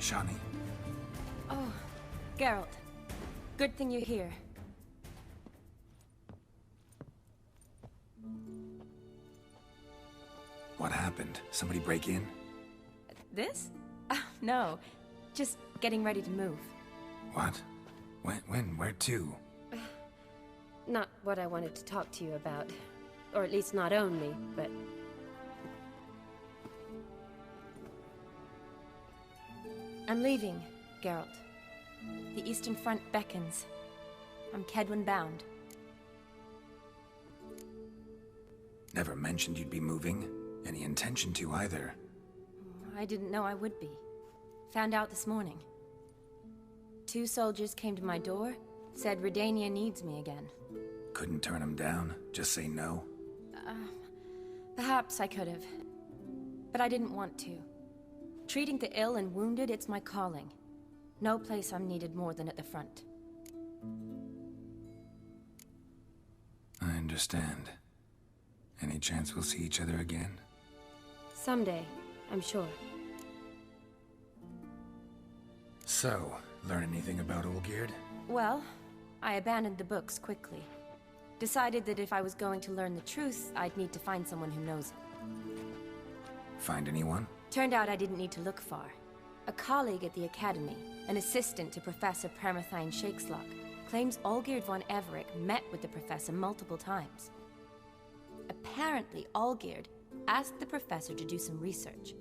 Shani. Oh, Geralt. Good thing you're here. What happened? Somebody break in? This? No. Just getting ready to move. What? When? Where to? Not what I wanted to talk to you about. Or at least not only, but... I'm leaving, Geralt. The Eastern Front beckons. I'm Kedwin bound. Never mentioned you'd be moving. Any intention to either. I didn't know I would be. Found out this morning. 2 soldiers came to my door, said Redania needs me again. Couldn't turn him down? Just say no? Perhaps I could have. But I didn't want to. Treating the ill and wounded, it's my calling. No place I'm needed more than at the front. I understand. Any chance we'll see each other again? Someday, I'm sure. So, learn anything about Olgierd? Well, I abandoned the books quickly. Decided that if I was going to learn the truth, I'd need to find someone who knows it. Find anyone? Turned out I didn't need to look far. A colleague at the Academy, an assistant to Professor Permathine Shakeslock, claims Olgierd von Everec met with the professor multiple times. Apparently, Olgierd asked the professor to do some research.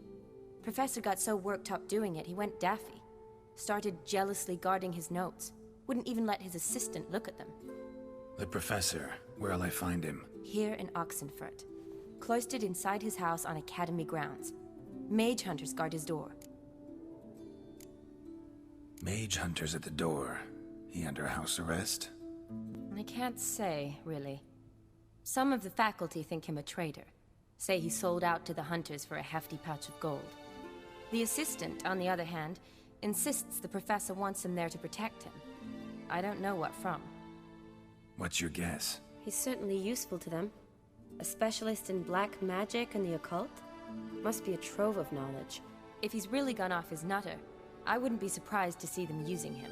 Professor got so worked up doing it, he went daffy. Started jealously guarding his notes. Wouldn't even let his assistant look at them. The professor. Where'll I find him? Here in Oxenfurt. Cloistered inside his house on Academy grounds. Mage hunters guard his door. Mage hunters at the door. He under house arrest? I can't say, really. Some of the faculty think him a traitor. Say he sold out to the hunters for a hefty pouch of gold. The assistant, on the other hand, insists the professor wants him there to protect him. I don't know what from. What's your guess? He's certainly useful to them. A specialist in black magic and the occult? Must be a trove of knowledge. If he's really gone off his nutter, I wouldn't be surprised to see them using him.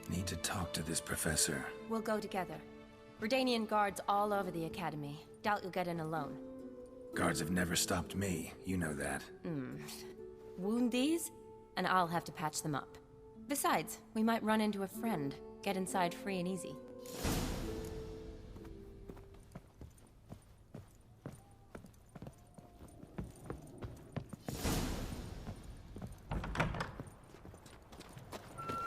Need to talk to this professor. We'll go together. Redanian guards all over the Academy. Doubt you'll get in alone. Guards have never stopped me, you know that. Wound these, and I'll have to patch them up. Besides, we might run into a friend. Get inside free and easy.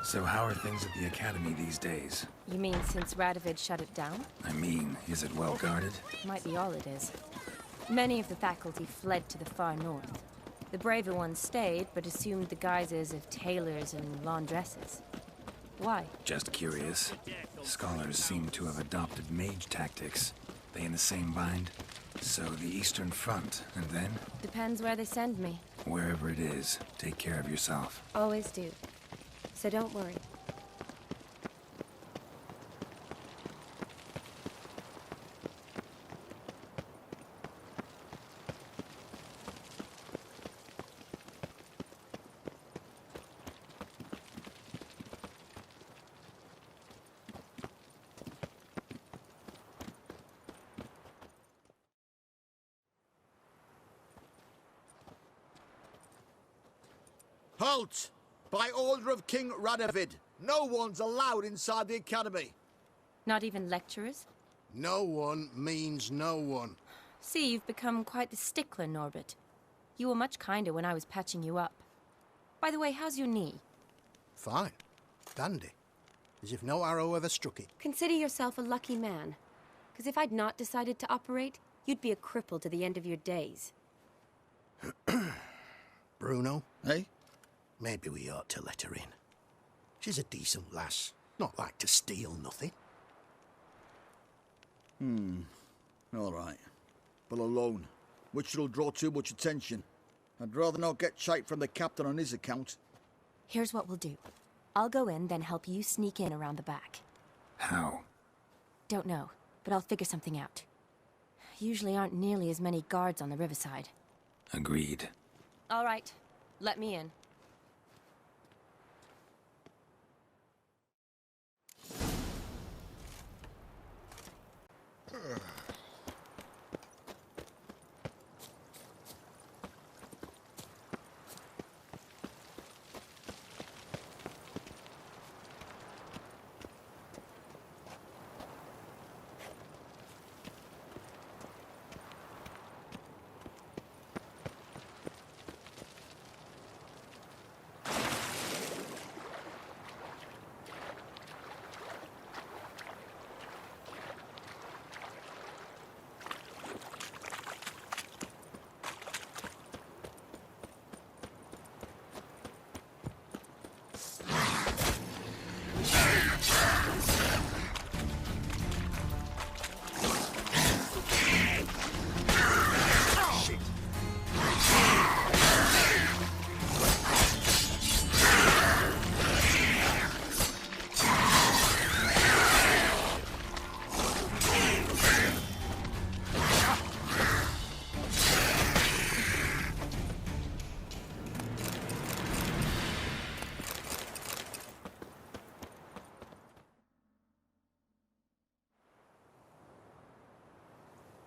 So how are things at the Academy these days? You mean since Radovid shut it down? I mean, is it well guarded? Might be all it is. Many of the faculty fled to the far north. The braver ones stayed, but assumed the guises of tailors and laundresses. Why? Just curious. Scholars seem to have adopted mage tactics. They in the same bind? So the Eastern Front, and then? Depends where they send me. Wherever it is, take care of yourself. Always do. So don't worry. Halt! By order of King Radovid, no one's allowed inside the Academy. Not even lecturers? No one means no one. See, you've become quite the stickler, Norbert. You were much kinder when I was patching you up. By the way, how's your knee? Fine. Dandy. As if no arrow ever struck it. Consider yourself a lucky man. Because if I'd not decided to operate, you'd be a cripple to the end of your days. Bruno? Eh? Maybe we ought to let her in. She's a decent lass. Not like to steal nothing. All right. But alone, which will draw too much attention. I'd rather not get shite from the captain on his account. Here's what we'll do. I'll go in, then help you sneak in around the back. How? Don't know, but I'll figure something out. Usually aren't nearly as many guards on the riverside. Agreed. All right. Let me in.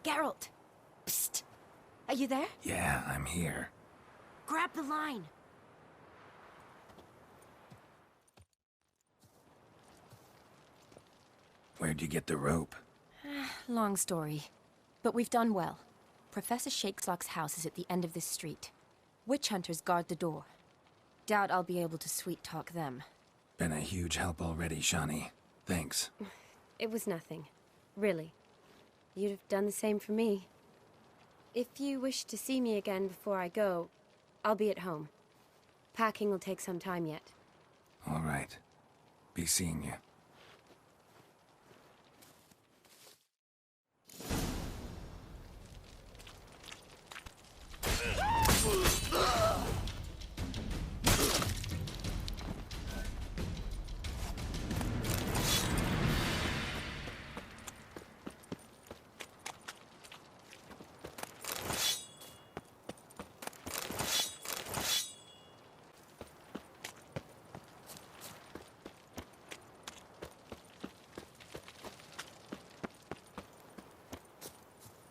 Geralt! Psst! Are you there? Yeah, I'm here. Grab the line! Where'd you get the rope? Long story. But we've done well. Professor Shakeslock's house is at the end of this street. Witch hunters guard the door. Doubt I'll be able to sweet-talk them. Been a huge help already, Shani. Thanks. It was nothing. Really. You'd have done the same for me. If you wish to see me again before I go, I'll be at home. Packing will take some time yet. All right. Be seeing you.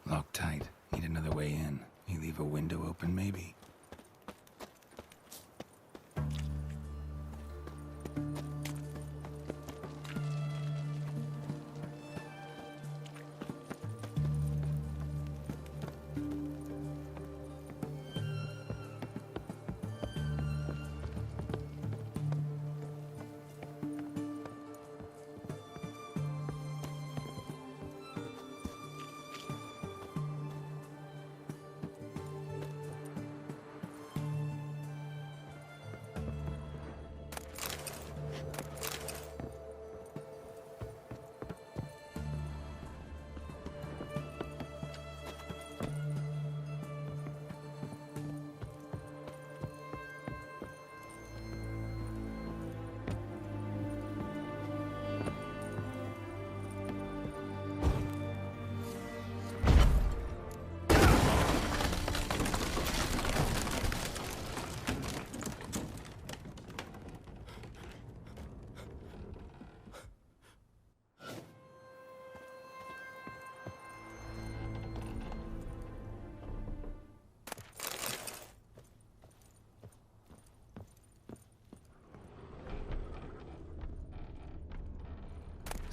Locked tight. Need another way in. You leave a window open, maybe?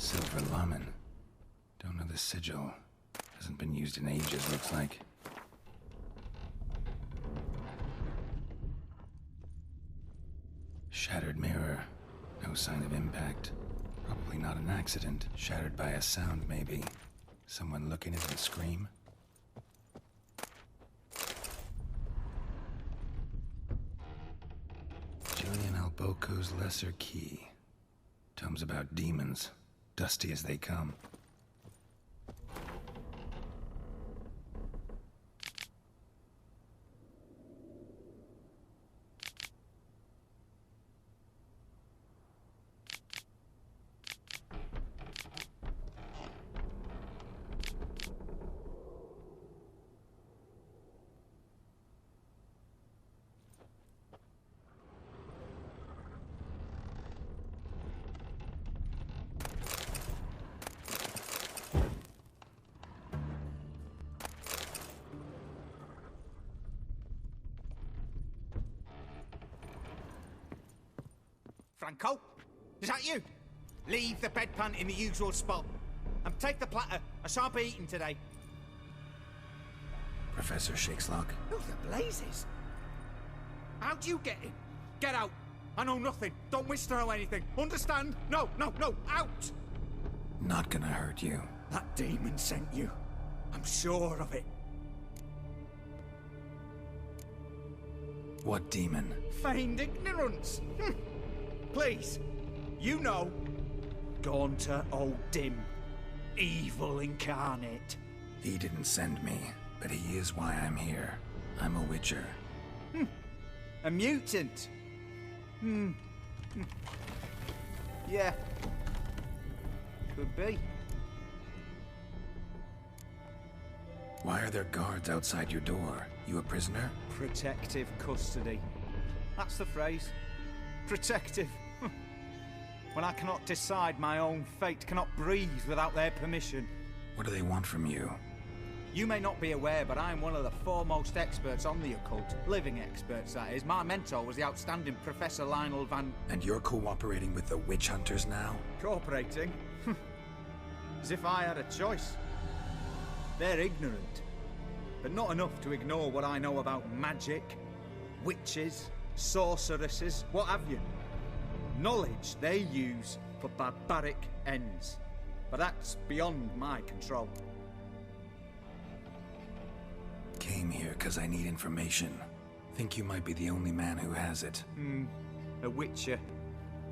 Silver Laman. Don't know the sigil. Hasn't been used in ages, looks like. Shattered mirror. No sign of impact. Probably not an accident. Shattered by a sound, maybe. Someone looking at the scream. Julian Alboco's Lesser Key. Tomes about demons. Dusty as they come. Franco? Is that you? Leave the bedpan in the usual spot. And take the platter. I shan't be eating today. Professor Shakeslock? Who the blazes? How'd you get in? Get out. I know nothing. Don't wish to know anything. Understand? No, no, no. Out! Not gonna hurt you. That demon sent you. I'm sure of it. What demon? Feigned ignorance. Please. You know. Gaunter O'Dim. Evil incarnate. He didn't send me, but he is why I'm here. I'm a witcher. A mutant. Yeah. Could be. Why are there guards outside your door? You a prisoner? Protective custody. That's the phrase. Protective. When I cannot decide my own fate, cannot breathe without their permission. What do they want from you? You may not be aware, but I'm one of the foremost experts on the occult. Living experts, that is. My mentor was the outstanding Professor Lionel Van... And you're cooperating with the witch hunters now? Cooperating? As if I had a choice. They're ignorant, but not enough to ignore what I know about magic, witches, sorceresses, what have you. Knowledge they use for barbaric ends. But that's beyond my control. Came here because I need information. Think you might be the only man who has it. A witcher.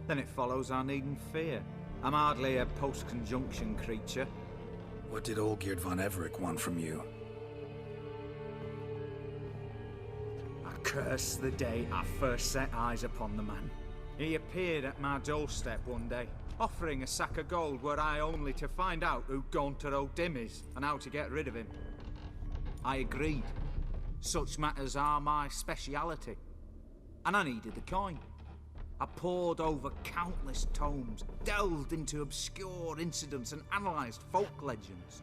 Then it follows I needn't fear. I'm hardly a post-conjunction creature. What did Olgierd von Everec want from you? I curse the day I first set eyes upon the man. He appeared at my doorstep one day, offering a sack of gold were I only to find out who Gaunter O'Dim is and how to get rid of him. I agreed. Such matters are my speciality. And I needed the coin. I pored over countless tomes, delved into obscure incidents and analysed folk legends.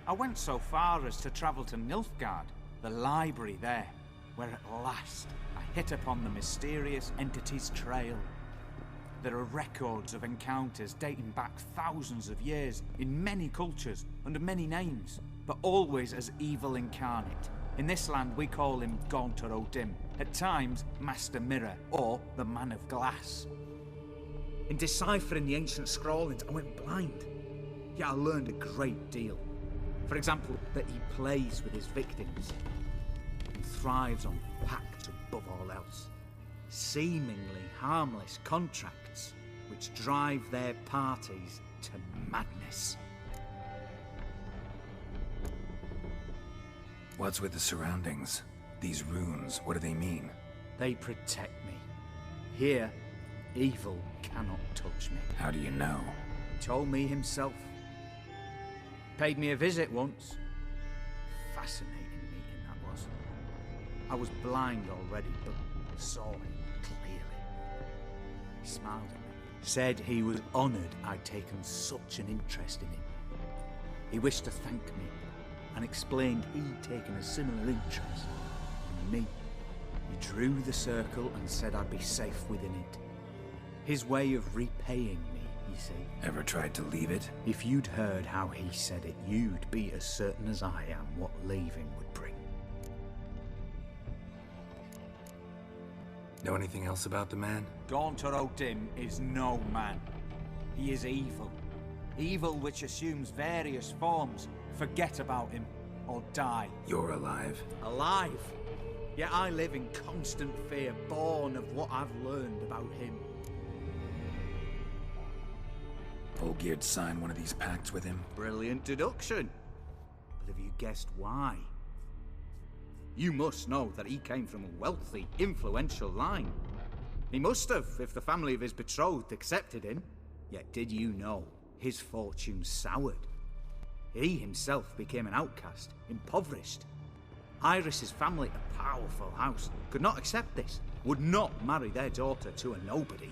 I went so far as to travel to Nilfgaard, the library there, where at last I hit upon the mysterious entity's trail. There are records of encounters dating back thousands of years in many cultures under many names, but always as evil incarnate. In this land we call him Gaunter O'Dim, at times Master Mirror or the Man of Glass. In deciphering the ancient scrawlings I went blind, yet I learned a great deal. For example, that he plays with his victims and thrives on pact above all else. Seemingly harmless contracts which drive their parties to madness. What's with the surroundings? These runes, what do they mean? They protect me. Here, evil cannot touch me. How do you know? He told me himself. Paid me a visit once. Fascinating meeting that was. I was blind already, but saw him clearly. He smiled at me. Said he was honoured I'd taken such an interest in him. He wished to thank me and explained he'd taken a similar interest in me. He drew the circle and said I'd be safe within it. His way of repaying me, you see. Ever tried to leave it? If you'd heard how he said it, you'd be as certain as I am what leaving would bring. Know anything else about the man? Gaunter O'Dim is no man. He is evil. Evil which assumes various forms. Forget about him, or die. You're alive. Alive? Yet I live in constant fear, born of what I've learned about him. Olgierd signed one of these pacts with him? Brilliant deduction. But have you guessed why? You must know that he came from a wealthy, influential line. He must have, if the family of his betrothed accepted him. Yet did you know his fortune soured? He himself became an outcast, impoverished. Iris's family, a powerful house, could not accept this, would not marry their daughter to a nobody.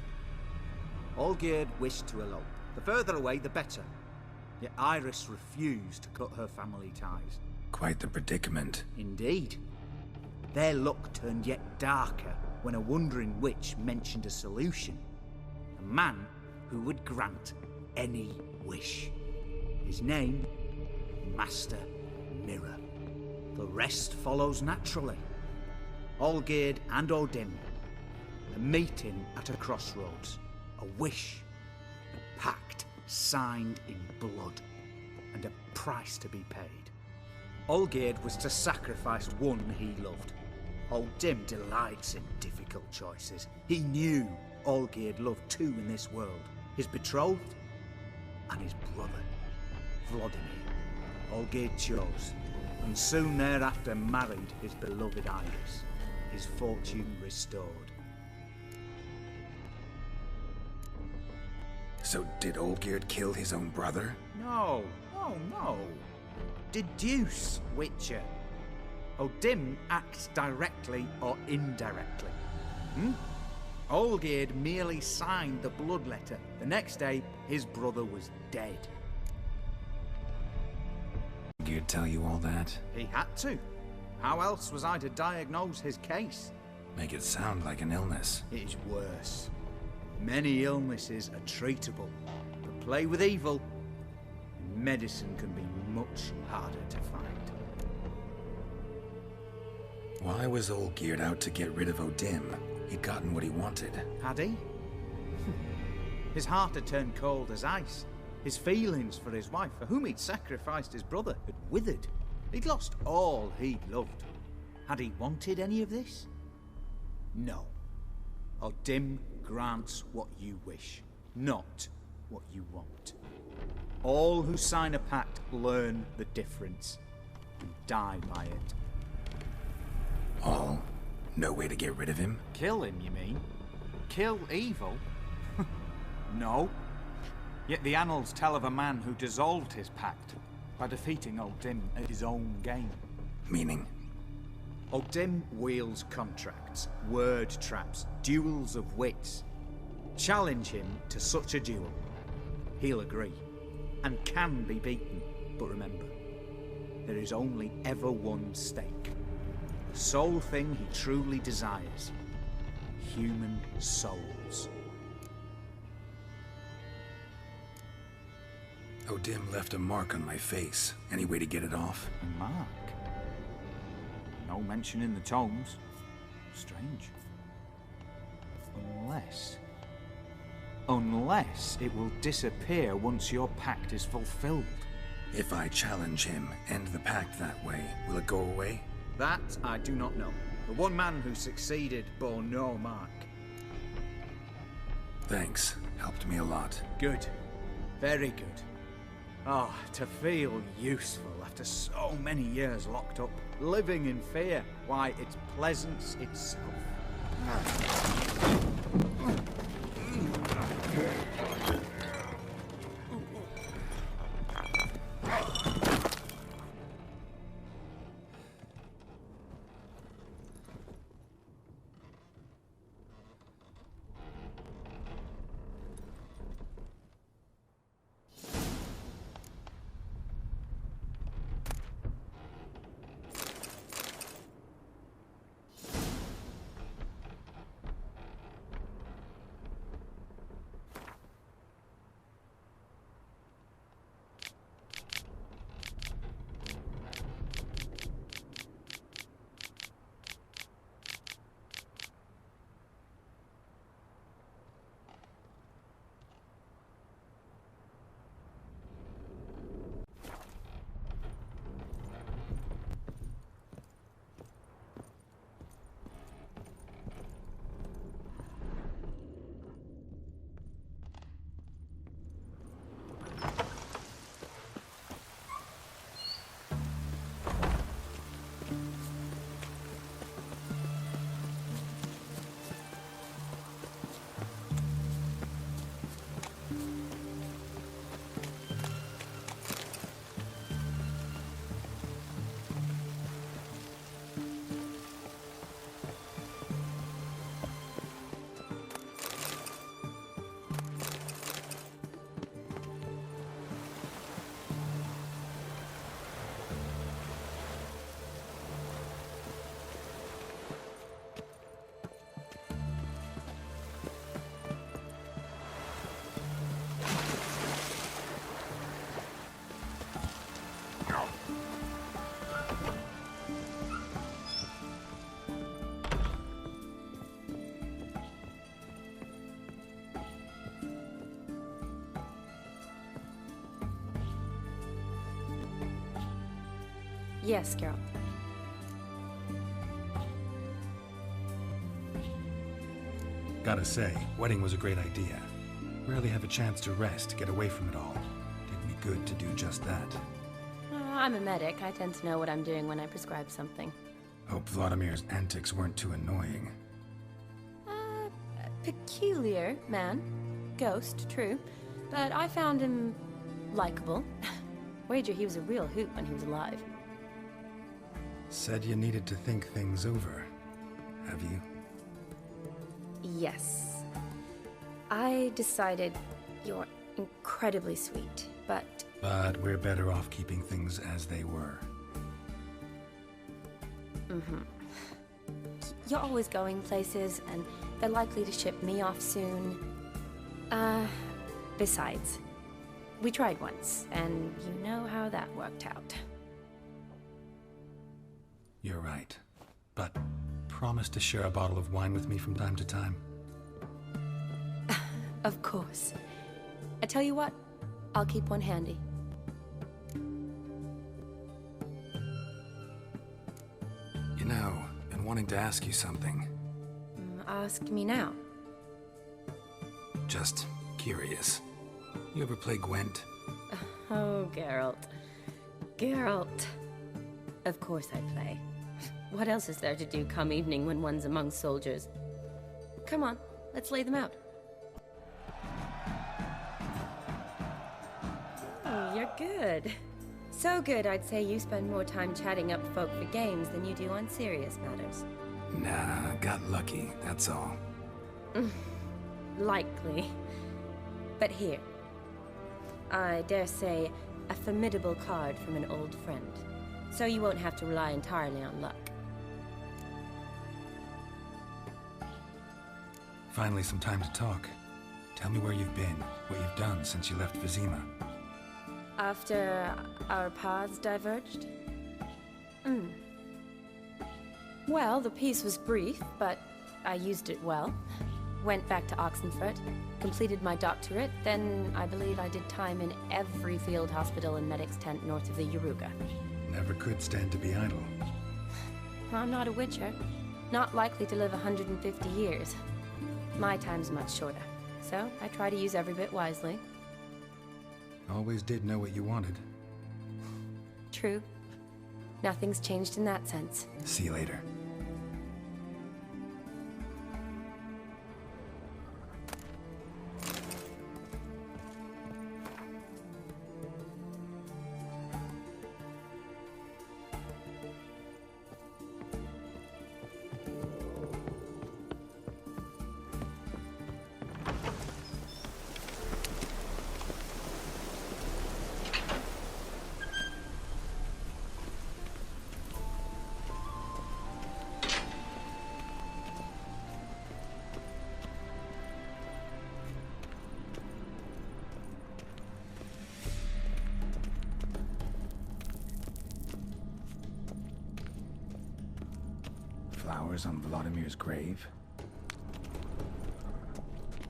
Olgierd wished to elope. The further away, the better. Yet Iris refused to cut her family ties. Quite the predicament. Indeed. Their luck turned yet darker when a wandering witch mentioned a solution. A man who would grant any wish. His name, Master Mirror. The rest follows naturally. Olgierd and Odin, a meeting at a crossroads, a wish, a pact signed in blood, and a price to be paid. Olgierd was to sacrifice one he loved. Odin delights in difficult choices. He knew Olgierd loved two in this world, his betrothed and his brother, Vladimir. Olgierd chose, and soon thereafter married his beloved Iris, his fortune restored. So did Olgierd kill his own brother? No. Deduce, Witcher. Odin acts directly or indirectly. Olgierd merely signed the blood letter. The next day, his brother was dead. Olgierd tell you all that? He had to. How else was I to diagnose his case? Make it sound like an illness. It is worse. Many illnesses are treatable, but play with evil, and medicine can be much harder to find. Why was Olgierd out to get rid of Odin? He'd gotten what he wanted. Had he? His heart had turned cold as ice. His feelings for his wife, for whom he'd sacrificed his brother, had withered. He'd lost all he'd loved. Had he wanted any of this? No. Odin grants what you wish, not what you want. All who sign a pact learn the difference and die by it. All? No way to get rid of him? Kill him, you mean? Kill evil? No. Yet the annals tell of a man who dissolved his pact by defeating Odin at his own game. Meaning? Odin wields contracts, word traps, duels of wits. Challenge him to such a duel. He'll agree, and can be beaten. But remember, there is only ever one stake. The sole thing he truly desires. Human souls. Odin left a mark on my face. Any way to get it off? A mark? No mention in the tomes. Strange. Unless it will disappear once your pact is fulfilled. If I challenge him, end the pact that way, will it go away? That I do not know. The one man who succeeded bore no mark. Thanks. Helped me a lot. Good. Very good. Oh, to feel useful after so many years locked up, living in fear. Why, it's pleasance itself. Yes, Geralt. Gotta say, wedding was a great idea. Rarely have a chance to rest, get away from it all. Did me good to do just that. I'm a medic. I tend to know what I'm doing when I prescribe something. Hope Vladimir's antics weren't too annoying. Peculiar man. Ghost, true. But I found him likable. Wager he was a real hoot when he was alive. Said you needed to think things over. Have you? Yes. I decided you're incredibly sweet, but... But we're better off keeping things as they were. You're always going places, and they're likely to ship me off soon. Besides, we tried once, and you know how that worked out. You're right. But promise to share a bottle of wine with me from time to time. Of course. I tell you what, I'll keep one handy. You know, been wanting to ask you something. Ask me now. Just curious. You ever play Gwent? Oh, Geralt. Geralt. Of course I play. What else is there to do come evening when one's among soldiers? Come on, let's lay them out. Oh, you're good. So good, I'd say you spend more time chatting up folk for games than you do on serious matters. Nah, got lucky, that's all. Likely. But here. I dare say, a formidable card from an old friend. So you won't have to rely entirely on luck. Finally some time to talk. Tell me where you've been, what you've done since you left Vizima. After our paths diverged? Well, the peace was brief, but I used it well. Went back to Oxenfurt, completed my doctorate, then I believe I did time in every field hospital and medic's tent north of the Yaruga. Never could stand to be idle. I'm not a witcher. Not likely to live 150 years. My time's much shorter, so I try to use every bit wisely. Always did know what you wanted. True. Nothing's changed in that sense. See you later. Flowers on Vladimir's grave?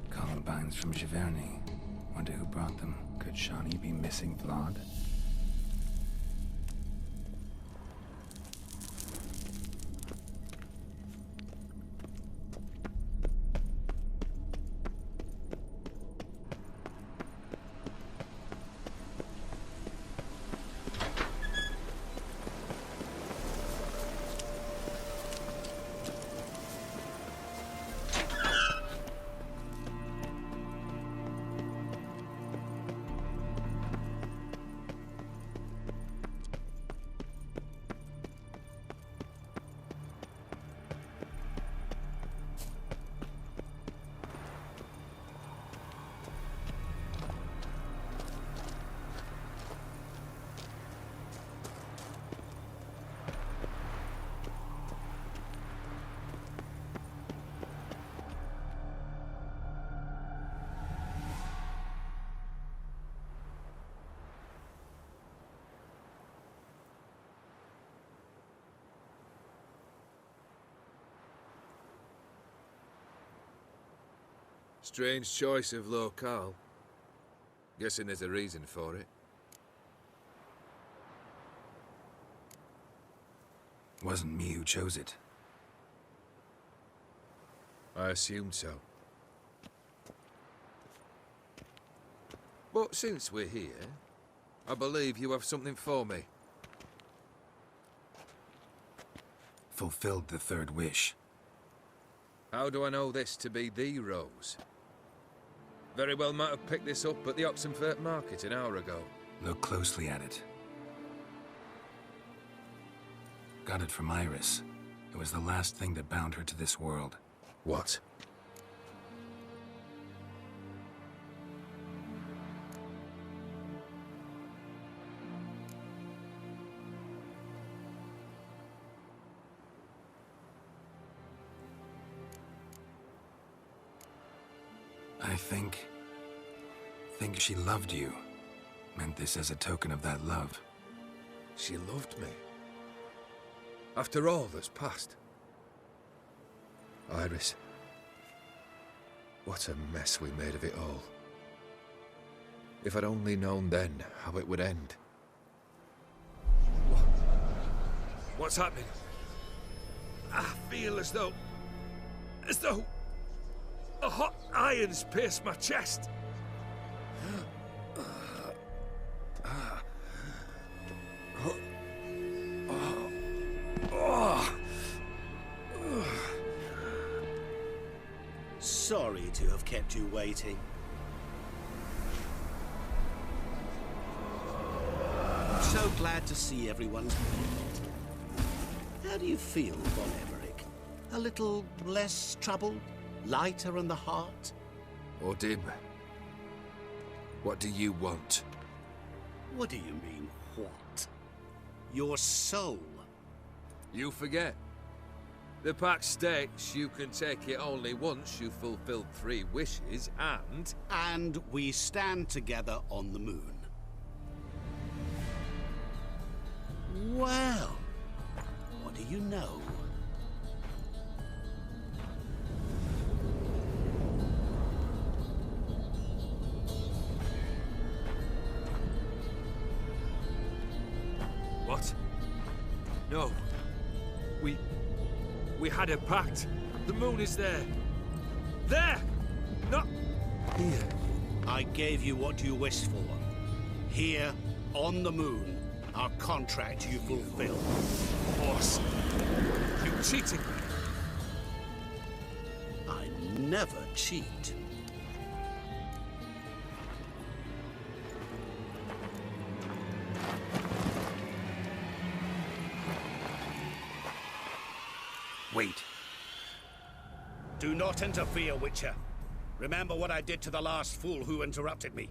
Columbines from Giverny. Wonder who brought them. Could Shawnee be missing Vlad? Strange choice of locale. Guessing there's a reason for it. Wasn't me who chose it. I assumed so. But since we're here, I believe you have something for me. Fulfilled the third wish. How do I know this to be the rose? Very well might have picked this up at the Oxenfurt market an hour ago. Look closely at it. Got it from Iris. It was the last thing that bound her to this world. What? I think she loved you. Meant this as a token of that love. She loved me. After all that's passed. Iris. What a mess we made of it all. If I'd only known then how it would end. What's happening? I feel as though a hot iron's pierced my chest. Sorry to have kept you waiting. So glad to see everyone's made. How do you feel, Von Emmerich? A little less troubled? Lighter in the heart? Odim, what do you want? What do you mean, what? Your soul. You forget. The pact states you can take it only once you've fulfilled 3 wishes, and... And we stand together on the moon. Well, what do you know? What? No. We had a pact. The moon is there. There! Not here. I gave you what you wished for. Here, on the moon, our contract you fulfilled. Boss, you cheated me. I never cheat. Wait. Do not interfere, Witcher. Remember what I did to the last fool who interrupted me.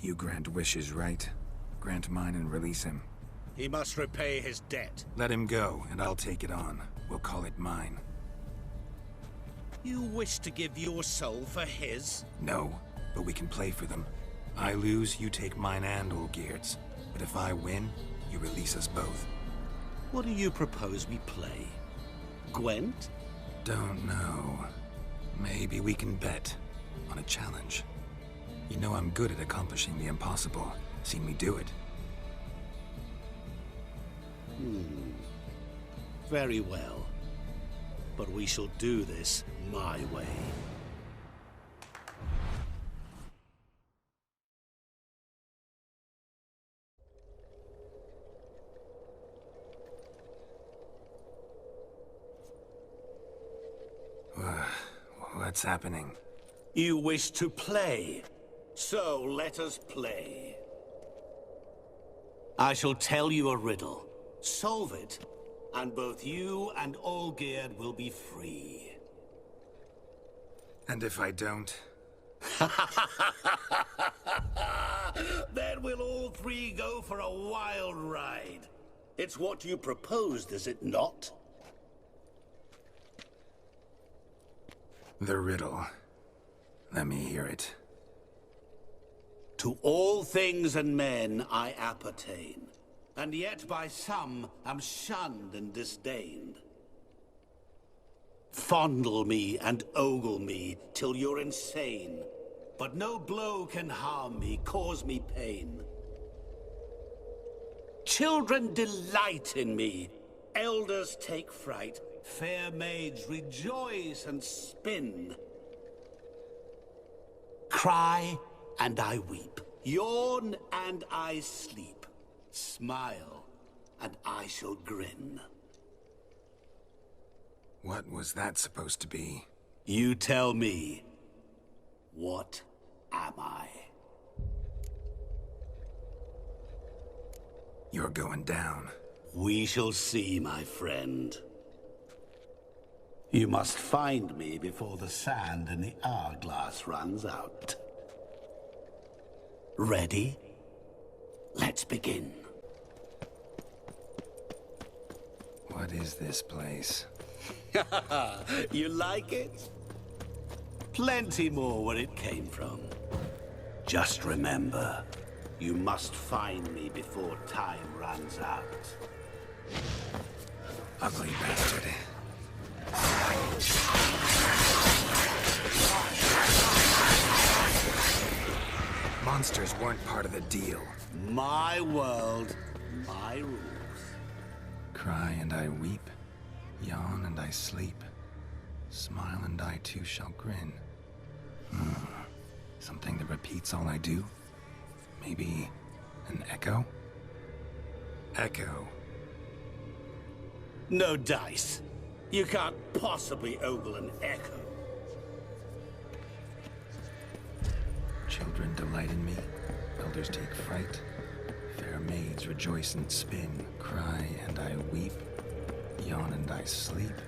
You grant wishes, right? Grant mine and release him. He must repay his debt. Let him go, and I'll take it on. We'll call it mine. You wish to give your soul for his? No, but we can play for them. I lose, you take mine and Olgierd's. But if I win, you release us both. What do you propose we play? Gwent? Don't know. Maybe we can bet on a challenge. You know I'm good at accomplishing the impossible. Seen me do it. Very well. But we shall do this my way. What's happening? You wish to play, so let us play. I shall tell you a riddle. Solve it, and both you and Olgierd will be free. And if I don't? Then we'll all 3 go for a wild ride. It's what you proposed, is it not? The riddle. Let me hear it. To all things and men I appertain, and yet by some am shunned and disdained. Fondle me and ogle me till you're insane, but no blow can harm me, cause me pain. Children delight in me, Elders take fright, fair maids rejoice and spin. Cry and I weep, yawn and I sleep, smile and I shall grin. What was that supposed to be? You tell me, what am I? You're going down. We shall see, my friend. You must find me before the sand in the hourglass runs out. Ready? Let's begin. What is this place? You like it? Plenty more where it came from. Just remember, you must find me before time runs out. Ugly bastard. Monsters weren't part of the deal. My world, my rules. Cry and I weep, yawn and I sleep, smile and I too shall grin. Something that repeats all I do? Maybe an echo? Echo. No dice. You can't possibly ogle an echo. Children delight in me, elders take fright. Fair maids rejoice and spin, cry and I weep, yawn and I sleep,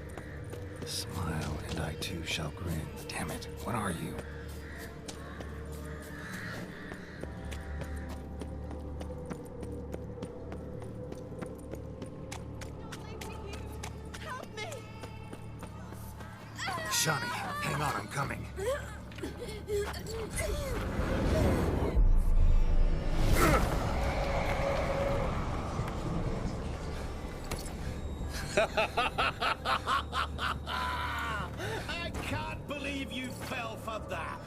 smile and I too shall grin. Damn it, what are you? Shawnee, hang on, I'm coming. I can't believe you fell for that.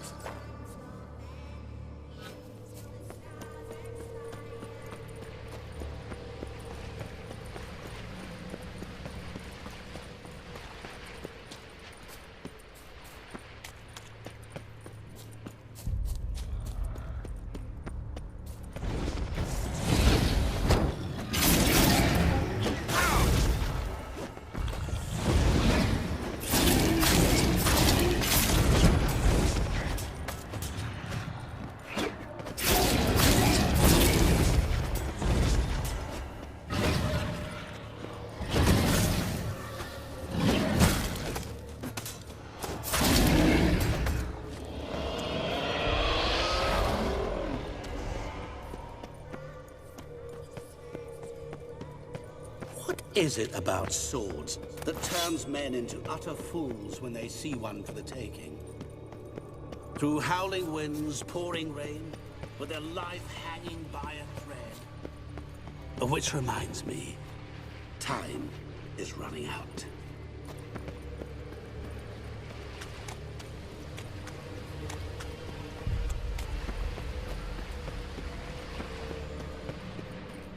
What is it about swords that turns men into utter fools when they see one for the taking? Through howling winds, pouring rain, with their life hanging by a thread. Which reminds me, time is running out.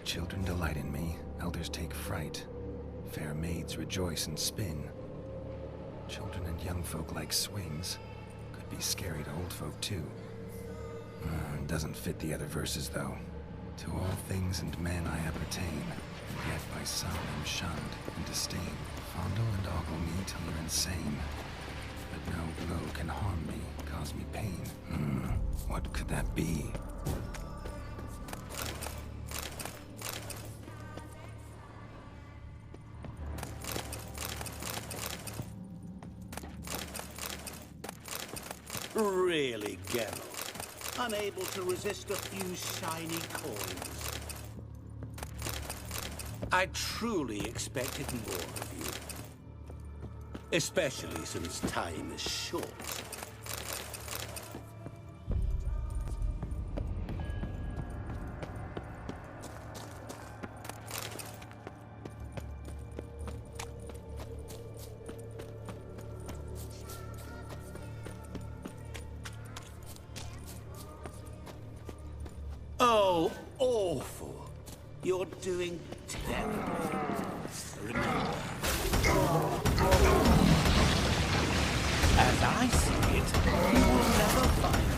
Children delight in me, elders take fright. Fair maids rejoice and spin. Children and young folk like swings. Could be scary to old folk too. Doesn't fit the other verses though. To all things and men I appertain, and yet by some am shunned and disdained. Fondle and ogle me till you're insane. But no blow can harm me, cause me pain. What could that be? Really, Geralt? Unable to resist a few shiny coins? I truly expected more of you. Especially since time is short. Oh, awful. You're doing terribly. remember. As I see it, you will never find me.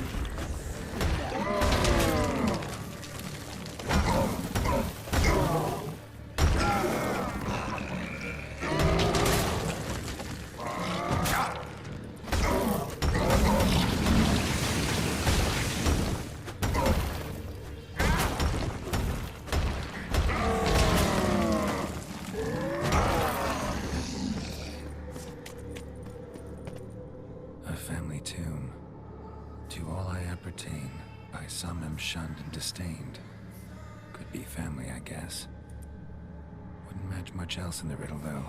A family tomb. To all I appertain, by some am shunned and disdained. Could be family, I guess. Wouldn't match much else in the riddle, though.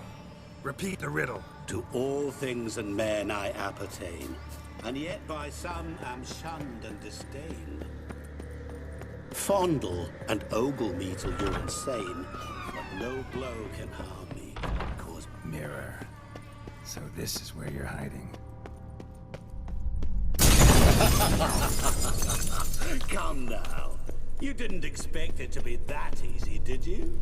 Repeat the riddle. To all things and men I appertain, and yet by some am shunned and disdained. Fondle and ogle me till you're insane, but no blow can harm me, cause... Mirror. So this is where you're hiding. Come now. You didn't expect it to be that easy, did you?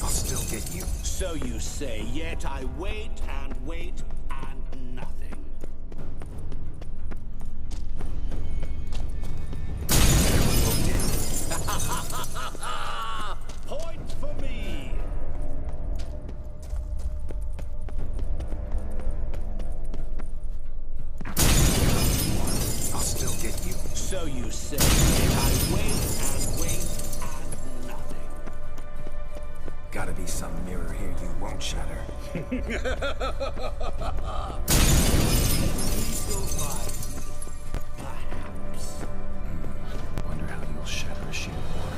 I'll still get you. So you say, yet I wait and wait and nothing. Point for me! I'll still get you. So you say, yet I wait and nothing. Gotta be some mirror here you won't shatter. Please go by. Perhaps. Wonder how you'll shatter a sheet of water.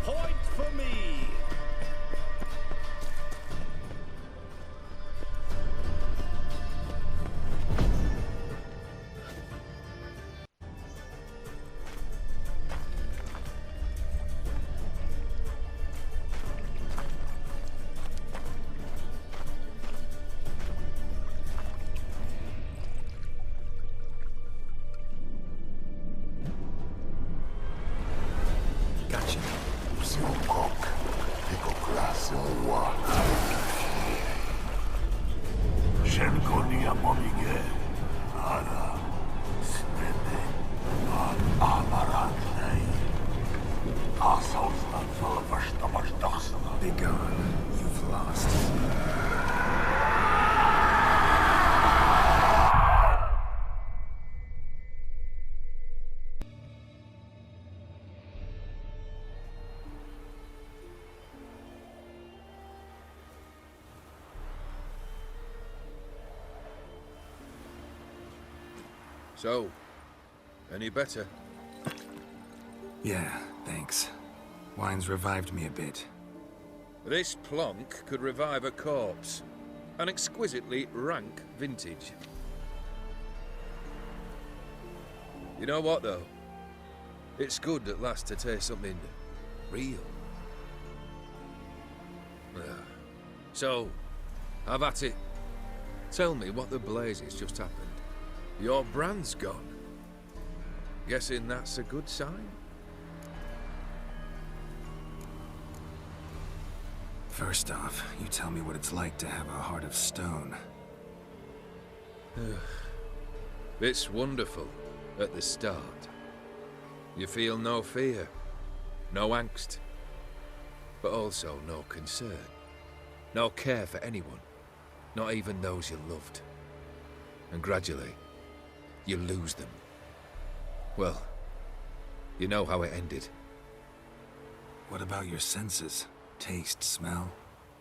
Point for me! Gotcha. Be gone. You've lost. So, any better? Yeah, thanks. Wine's revived me a bit. This plonk could revive a corpse. An exquisitely rank vintage. You know what, though? It's good at last to taste something real. So, have at it. Tell me what the blazes just happened. Your brand's gone. Guessing that's a good sign? First off, you tell me what it's like to have a heart of stone. It's wonderful at the start. You feel no fear, no angst, but also no concern, no care for anyone, not even those you loved. And gradually, you lose them. Well, you know how it ended. What about your senses? Taste, smell?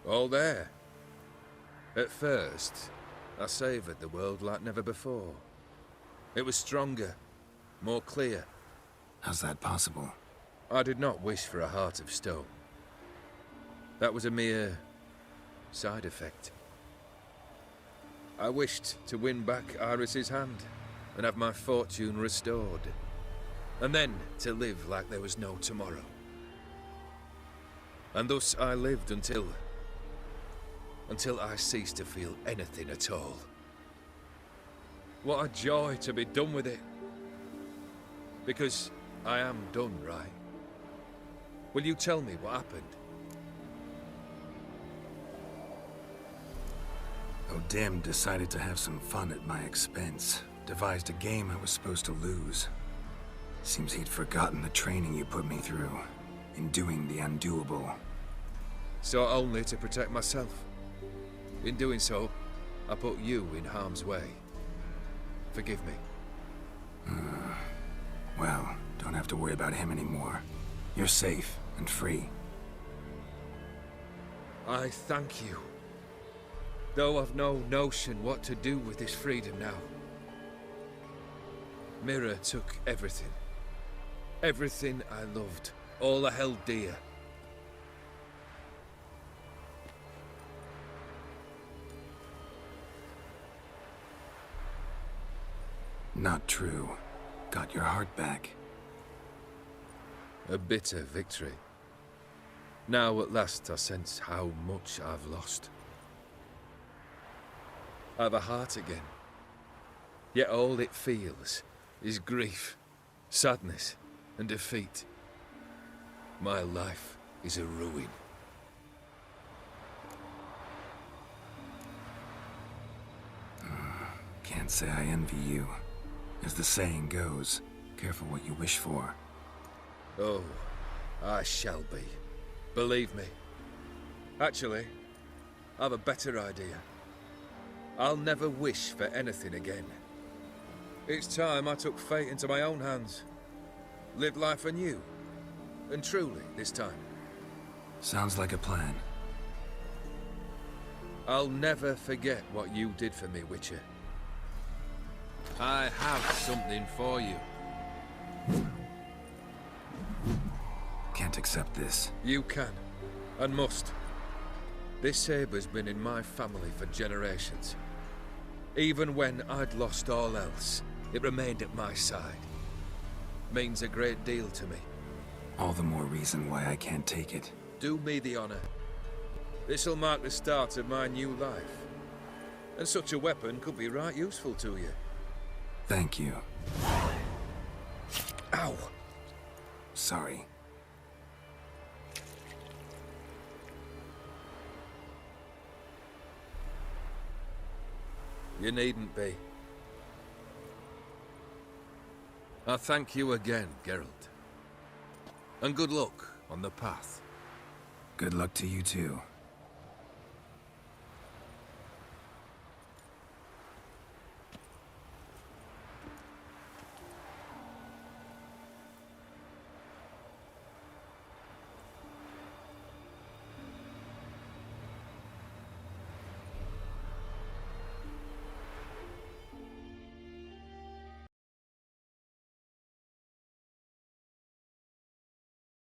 All there. At first, I savoured the world like never before. It was stronger, more clear. How's that possible? I did not wish for a heart of stone. That was a mere side effect. I wished to win back Iris's hand and have my fortune restored. And then to live like there was no tomorrow. And thus I lived until... until I cease to feel anything at all. What a joy to be done with it. Because I am done, right? Will you tell me what happened? O'Dim decided to have some fun at my expense. Devised a game I was supposed to lose. Seems he'd forgotten the training you put me through in doing the undoable. So only to protect myself. In doing so, I put you in harm's way. Forgive me. Well, don't have to worry about him anymore. You're safe and free. I thank you. Though I've no notion what to do with this freedom now. Mira took everything. Everything I loved. All I held dear. Not true. Got your heart back. A bitter victory. Now at last I sense how much I've lost. I've a heart again. Yet all it feels is grief, sadness, and defeat. My life is a ruin. Can't say I envy you. As the saying goes, careful what you wish for. Oh, I shall be. Believe me. Actually, I've a better idea. I'll never wish for anything again. It's time I took fate into my own hands. Lived life anew. And truly, this time. Sounds like a plan. I'll never forget what you did for me, Witcher. I have something for you. Can't accept this. You can, and must. This sabre's been in my family for generations. Even when I'd lost all else, it remained at my side. Means a great deal to me. All the more reason why I can't take it. Do me the honor. This'll mark the start of my new life. And such a weapon could be right useful to you. Thank you. Ow! Sorry. You needn't be. I thank you again, Geralt. And good luck on the path. Good luck to you too.